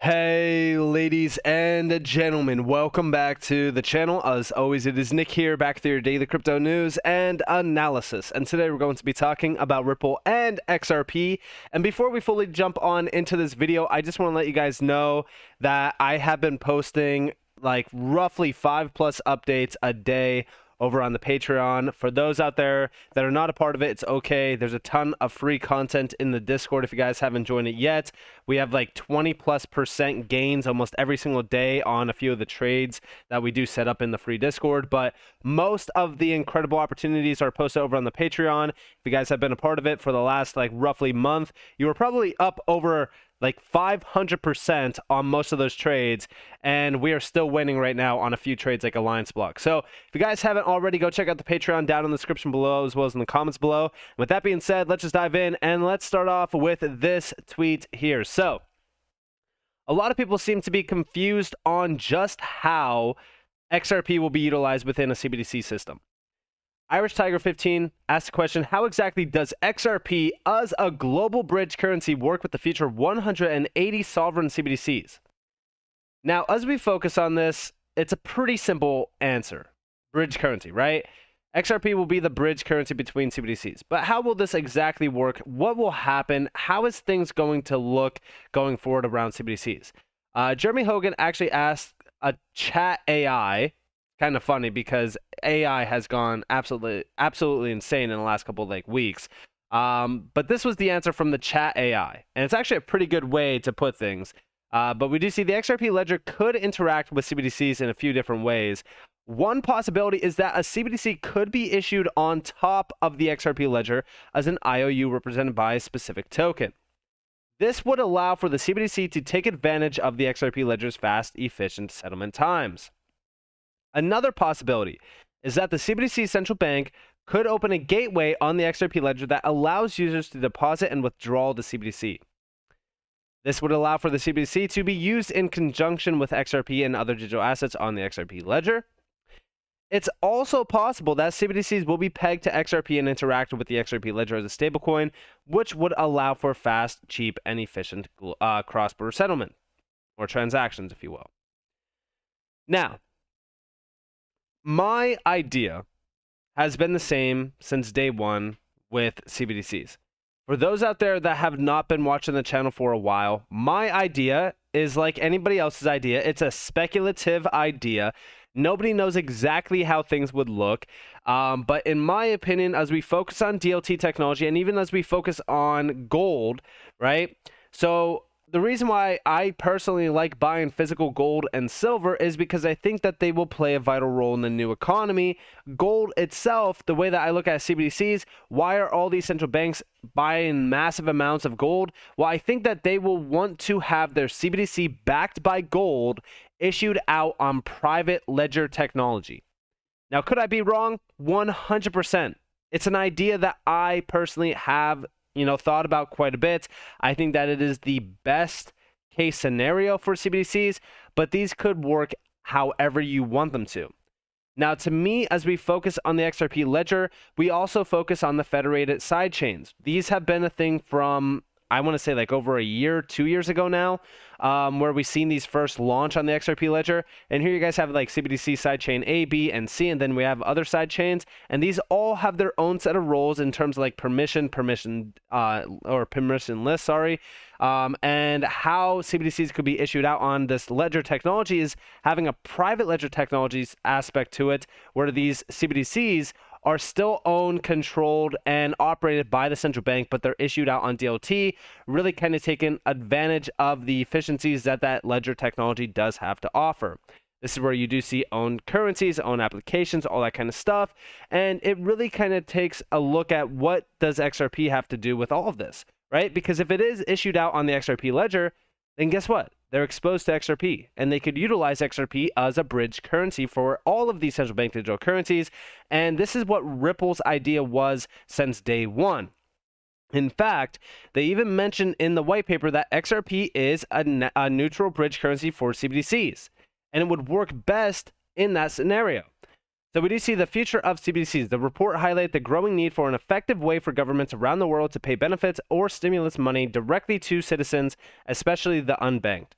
Hey ladies and gentlemen, welcome back to the channel. As always, it is Nick here, back with your daily crypto news and analysis. And today we're going to be talking about Ripple and XRP. And before we fully jump on into this video, I just want to let you guys know that I have been posting like roughly 5+ updates a day over on the Patreon. For those out there that are not a part of it, it's okay. There's a ton of free content in the Discord if you guys haven't joined it yet. We have like 20+% gains almost every single day on a few of the trades that we do set up in the free Discord, but most of the incredible opportunities are posted over on the Patreon. If you guys have been a part of it for the last like roughly month, you were probably up over like 500% on most of those trades, and we are still winning right now on a few trades like Alliance Block. So if you guys haven't already, go check out the Patreon down in the description below as well as in the comments below. And with that being said, let's just dive in and let's start off with this tweet here. So a lot of people seem to be confused on just how XRP will be utilized within a CBDC system. Irish Tiger 15 asked the question, how exactly does XRP as a global bridge currency work with the future 180 sovereign CBDCs? Now, as we focus on this, it's a pretty simple answer. Bridge currency, right? XRP will be the bridge currency between CBDCs. But how will this exactly work? What will happen? How is things going to look going forward around CBDCs? Jeremy Hogan actually asked a chat AI. Kind of funny because AI has gone absolutely insane in the last couple of like weeks. But this was the answer from the chat AI, and it's actually a pretty good way to put things. But we do see the XRP ledger could interact with CBDCs in a few different ways. One possibility is that a CBDC could be issued on top of the XRP ledger as an IOU represented by a specific token. This would allow for the CBDC to take advantage of the XRP ledger's fast, efficient settlement times. Another possibility is that the CBDC central bank could open a gateway on the XRP ledger that allows users to deposit and withdraw the CBDC. This would allow for the CBDC to be used in conjunction with XRP and other digital assets on the XRP ledger. It's also possible that CBDCs will be pegged to XRP and interact with the XRP ledger as a stablecoin, which would allow for fast, cheap, and efficient cross-border settlement, or transactions, if you will. Now, my idea has been the same since day one with CBDCs. For those out there that have not been watching the channel for a while, my idea is like anybody else's idea. It's a speculative idea. Nobody knows exactly how things would look. But in my opinion, as we focus on DLT technology and even as we focus on gold, right? So the reason why I personally like buying physical gold and silver is because I think that they will play a vital role in the new economy. Gold itself, the way that I look at CBDCs, why are all these central banks buying massive amounts of gold? Well, I think that they will want to have their CBDC backed by gold issued out on private ledger technology. Now, could I be wrong? 100%. It's an idea that I personally have thought about quite a bit. I think that it is the best case scenario for CBDCs, but these could work however you want them to. Now, to me, as we focus on the XRP ledger, we also focus on the federated sidechains. These have been a thing from, I want to say like over a year, 2 years ago now, where we've seen these first launch on the XRP ledger. And here you guys have like CBDC sidechain A, B, and C, and then we have other sidechains. And these all have their own set of roles in terms of like permissionless, and how CBDCs could be issued out on this ledger technology is having a private ledger technologies aspect to it, where these CBDCs are still owned, controlled, and operated by the central bank, but they're issued out on DLT, really kind of taking advantage of the efficiencies that that ledger technology does have to offer. This is where you do see owned currencies, owned applications, all that kind of stuff, and it really kind of takes a look at what does XRP have to do with all of this, right? Because if it is issued out on the XRP ledger, then guess what? They're exposed to XRP, and they could utilize XRP as a bridge currency for all of these central bank digital currencies. And this is what Ripple's idea was since day one. In fact, they even mentioned in the white paper that XRP is a neutral bridge currency for CBDCs, and it would work best in that scenario. So we do see the future of CBDCs. The report highlighted the growing need for an effective way for governments around the world to pay benefits or stimulus money directly to citizens, especially the unbanked.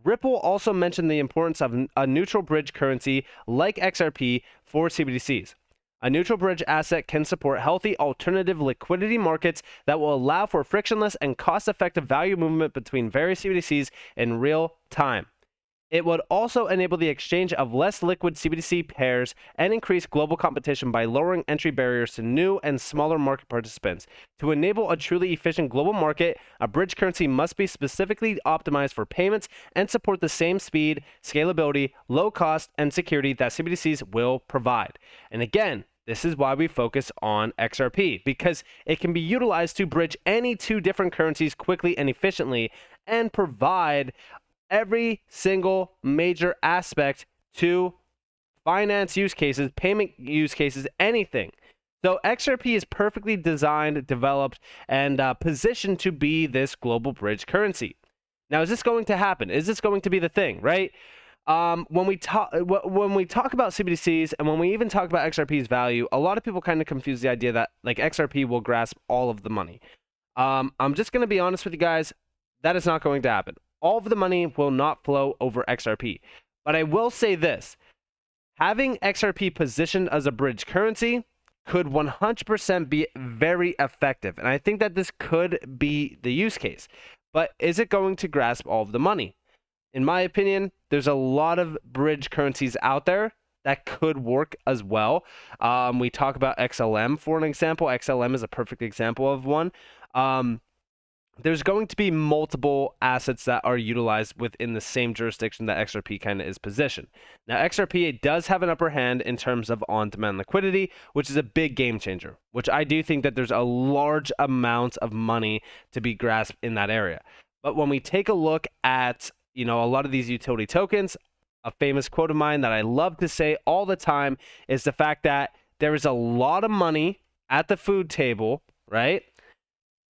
Ripple also mentioned the importance of a neutral bridge currency like XRP for CBDCs. A neutral bridge asset can support healthy alternative liquidity markets that will allow for frictionless and cost-effective value movement between various CBDCs in real time. It would also enable the exchange of less liquid CBDC pairs and increase global competition by lowering entry barriers to new and smaller market participants. To enable a truly efficient global market, a bridge currency must be specifically optimized for payments and support the same speed, scalability, low cost, and security that CBDCs will provide. And again, this is why we focus on XRP, because it can be utilized to bridge any two different currencies quickly and efficiently and provide every single major aspect to finance use cases, payment use cases, anything. So XRP is perfectly designed, developed, and positioned to be this global bridge currency. Now, is this going to happen? Is this going to be the thing, right? When we talk about CBDCs and when we even talk about XRP's value, a lot of people kind of confuse the idea that like XRP will grasp all of the money. I'm just going to be honest with you guys. That is not going to happen. All of the money will not flow over XRP. But I will say this. Having XRP positioned as a bridge currency could 100% be very effective. And I think that this could be the use case. But is it going to grasp all of the money? In my opinion, there's a lot of bridge currencies out there that could work as well. We talk about XLM for an example. XLM is a perfect example of one. There's going to be multiple assets that are utilized within the same jurisdiction that XRP kind of is positioned. Now, XRP does have an upper hand in terms of on-demand liquidity, which is a big game changer, which I do think that there's a large amount of money to be grasped in that area. But when we take a look at, a lot of these utility tokens, a famous quote of mine that I love to say all the time is the fact that there is a lot of money at the food table, right?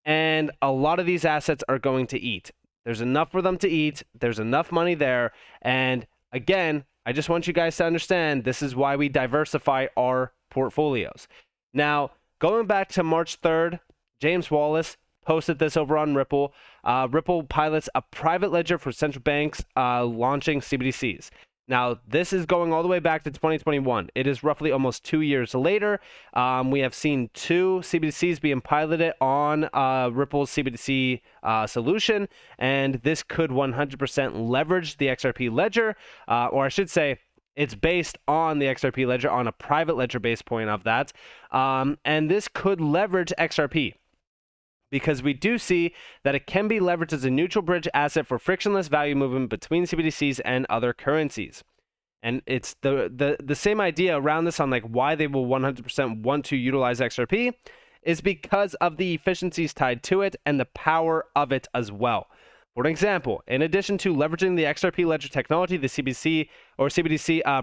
And a lot of these assets are going to eat. There's enough for them to eat. There's enough money there. And again, I just want you guys to understand this is why we diversify our portfolios. Now, going back to March 3rd, James Wallace posted this over on Ripple. Ripple pilots a private ledger for central banks launching CBDCs. Now, this is going all the way back to 2021. It is roughly almost 2 years later. We have seen 2 CBDCs being piloted on Ripple's CBDC solution, and this could 100% leverage the XRP ledger, or I should say, it's based on the XRP ledger, on a private ledger base point of that, and this could leverage XRP. Because we do see that it can be leveraged as a neutral bridge asset for frictionless value movement between CBDCs and other currencies. And it's the same idea around this on like why they will 100% want to utilize XRP is because of the efficiencies tied to it and the power of it as well. For example, in addition to leveraging the XRP ledger technology, the CBDC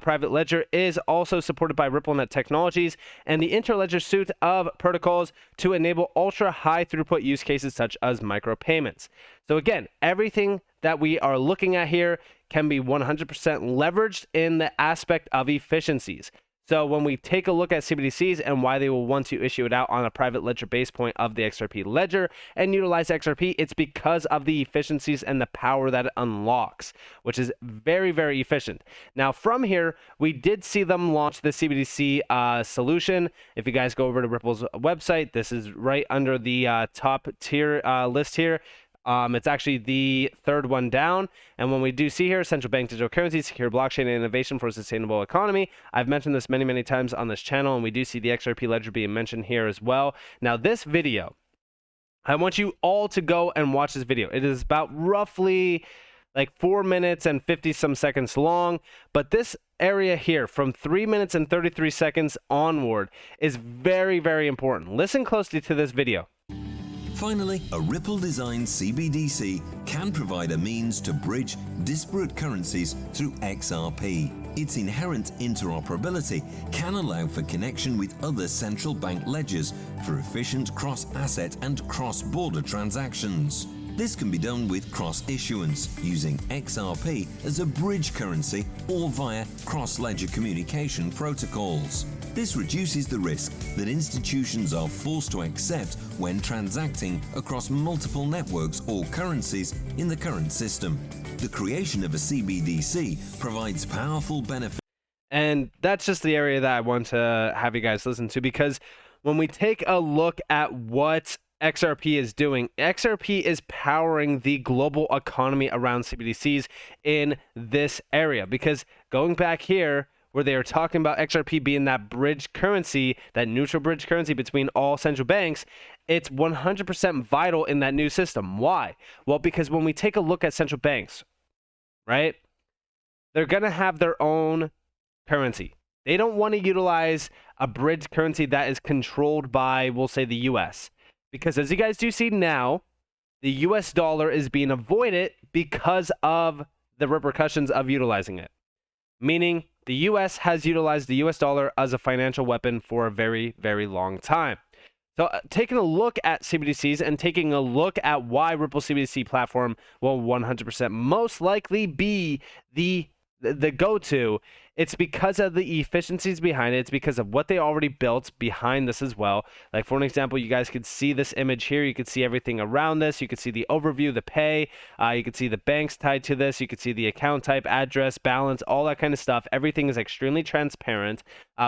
private ledger is also supported by RippleNet technologies and the interledger suite of protocols to enable ultra high throughput use cases such as micropayments. So again, everything that we are looking at here can be 100% leveraged in the aspect of efficiencies. So when we take a look at CBDCs and why they will want to issue it out on a private ledger base point of the XRP ledger and utilize XRP, it's because of the efficiencies and the power that it unlocks, which is very, very efficient. Now, from here, we did see them launch the CBDC solution. If you guys go over to Ripple's website, this is right under the top tier list here. It's actually the third one down. And when we do see here, central bank digital currency, secure blockchain, and innovation for a sustainable economy. I've mentioned this many, many times on this channel, and we do see the XRP ledger being mentioned here as well. Now, this video, I want you all to go and watch this video. It is about roughly like 4 minutes and 50 some seconds long, but this area here from 3 minutes and 33 seconds onward is very, very important. Listen closely to this video. Finally, a Ripple-designed CBDC can provide a means to bridge disparate currencies through XRP. Its inherent interoperability can allow for connection with other central bank ledgers for efficient cross-asset and cross-border transactions. This can be done with cross-issuance, using XRP as a bridge currency or via cross-ledger communication protocols. This reduces the risk that institutions are forced to accept when transacting across multiple networks or currencies in the current system. The creation of a CBDC provides powerful benefits. And that's just the area that I want to have you guys listen to, because when we take a look at what XRP is doing, XRP is powering the global economy around CBDCs in this area. Because going back here, where they are talking about XRP being that bridge currency, that neutral bridge currency between all central banks, it's 100% vital in that new system. Why? Well, because when we take a look at central banks, right, they're going to have their own currency. They don't want to utilize a bridge currency that is controlled by, we'll say, the US. Because as you guys do see now, the US dollar is being avoided because of the repercussions of utilizing it. Meaning the US has utilized the US dollar as a financial weapon for a very, very long time. So taking a look at CBDCs and taking a look at why Ripple CBDC platform will 100% most likely be the go-to, it's because of the efficiencies behind it. It's because of what they already built behind this as well. Like, for an example, you guys could see this image here. You could see everything around this. You could see the overview, the pay. You could see the banks tied to this. You could see the account type, address, balance, all that kind of stuff. Everything is extremely transparent.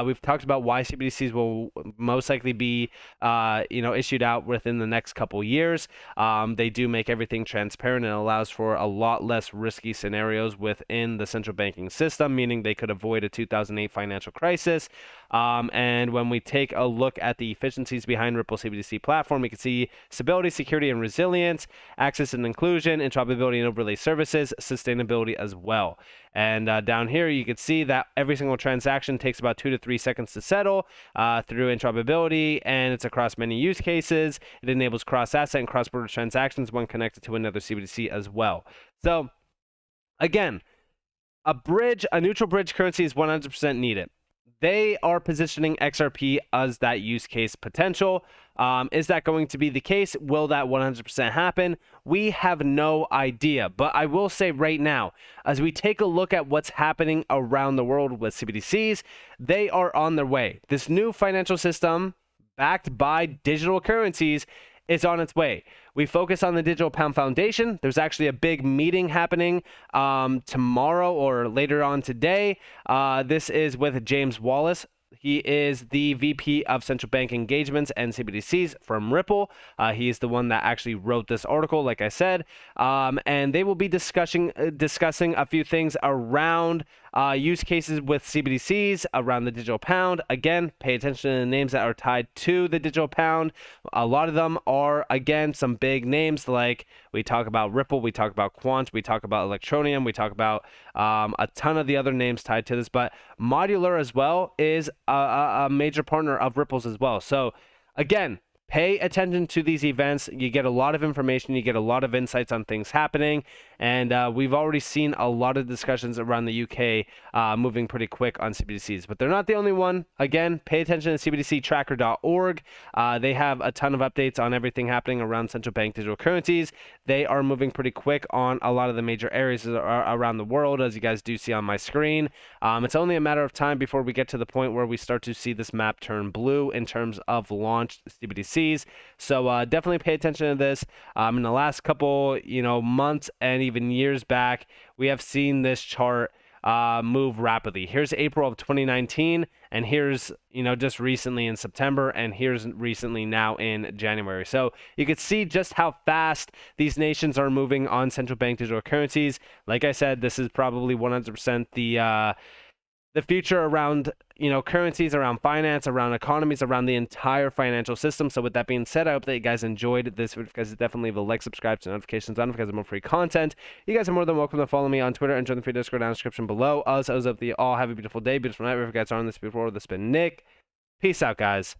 We've talked about why CBDCs will most likely be, issued out within the next couple years. They do make everything transparent and allows for a lot less risky scenarios within the central banking system, meaning they could avoid a 2008 financial crisis. And when we take a look at the efficiencies behind Ripple CBDC platform, we can see stability, security, and resilience, access and inclusion, interoperability and overlay services, sustainability as well. And down here, you can see that every single transaction takes about 2 to 3 seconds to settle through interoperability, and it's across many use cases. It enables cross-asset and cross-border transactions when connected to another CBDC as well. So, again, a neutral bridge currency is 100% needed. They are positioning XRP as that use case potential. Is that going to be the case? Will that 100% happen? We have no idea. But I will say right now, as we take a look at what's happening around the world with CBDCs, they are on their way. This new financial system, backed by digital currencies, is on its way. We focus on the Digital Pound Foundation. There's actually a big meeting happening tomorrow or later on today. This is with James Wallace. He is the VP of Central Bank Engagements and CBDCs from Ripple. He is the one that actually wrote this article, like I said. And they will be discussing a few things around use cases with CBDCs, around the digital pound. Again, pay attention to the names that are tied to the digital pound. A lot of them are, again, some big names, like we talk about Ripple, we talk about Quant, we talk about Electronium, we talk about a ton of the other names tied to this. But Modular as well is a major partner of Ripple's as well. So again, pay attention to these events. You get a lot of information. You get a lot of insights on things happening. And we've already seen a lot of discussions around the UK moving pretty quick on CBDCs. But they're not the only one. Again, pay attention to cbdctracker.org. They have a ton of updates on everything happening around central bank digital currencies. They are moving pretty quick on a lot of the major areas around the world, as you guys do see on my screen. It's only a matter of time before we get to the point where we start to see this map turn blue in terms of launched CBDCs. So definitely pay attention to this. In the last couple, months and even years back, we have seen this chart move rapidly. Here's April of 2019, and here's just recently in September, and here's recently now in January. So you could see just how fast these nations are moving on central bank digital currencies. Like I said, this is probably 100% the future around currencies, around finance, around economies, around the entire financial system. So with that being said, I hope that you guys enjoyed this video. If you guys definitely leave a like, subscribe to notifications on because of more free content. You guys are more than welcome to follow me on Twitter and join the free Discord down in the description below. As hope that you all have a beautiful day, beautiful night. Wherever you guys are on this before, this has been Nick. Peace out, guys.